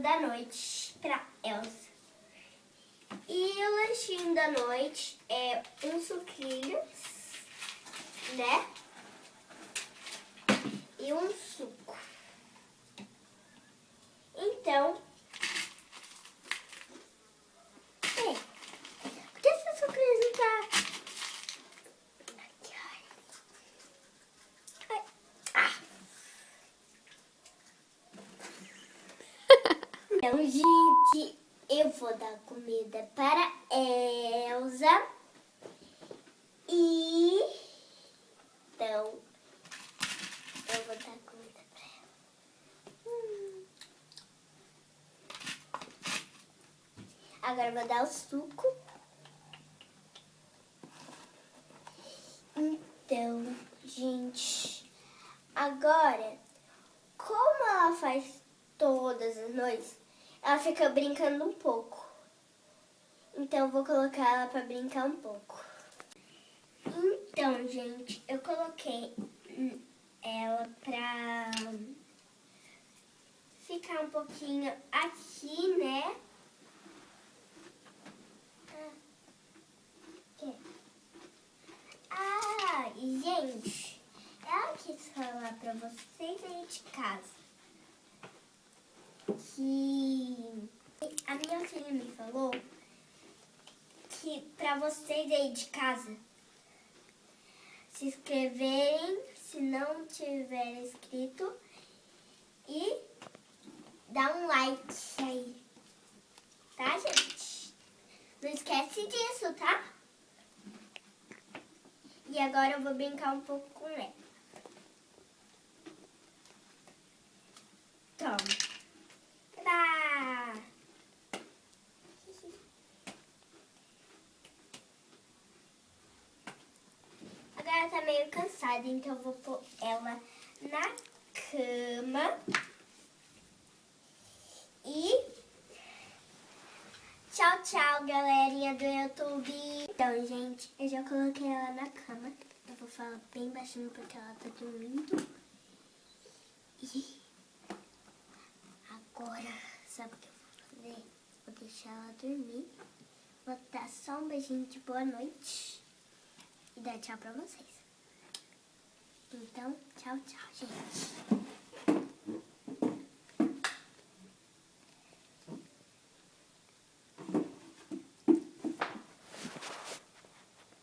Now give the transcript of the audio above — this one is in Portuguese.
da noite pra Elsa. E o lanchinho da noite é um sucrilhos, né? E um suco. Então, por que esse sucrilhos não tá? Aqui, ai. Ah. Então, gente, eu vou dar comida para Elsa. E então, eu vou dar comida para ela. Agora eu vou dar o suco. Então, gente, agora, como ela faz todas as noites, ela fica brincando um pouco. Então, eu vou colocar ela para brincar um pouco. Então, gente, eu coloquei ela pra ficar um pouquinho aqui, né? E gente, ela quis falar pra vocês aí de casa que a minha filha me falou que pra vocês aí de casa se inscreverem, se não tiver inscrito, e dá um like aí, tá, gente? Não esquece disso, tá? E agora eu vou brincar um pouco com ela. Toma. Tadá! Agora ela tá meio cansada, então eu vou pôr ela na cama. E tchau, tchau, galerinha do YouTube. Então, gente, eu já coloquei ela na cama. Eu vou falar bem baixinho porque ela tá dormindo. E agora, sabe o que eu vou fazer? Vou deixar ela dormir. Vou dar só um beijinho de boa noite. E dar tchau pra vocês. Então, tchau, tchau, gente.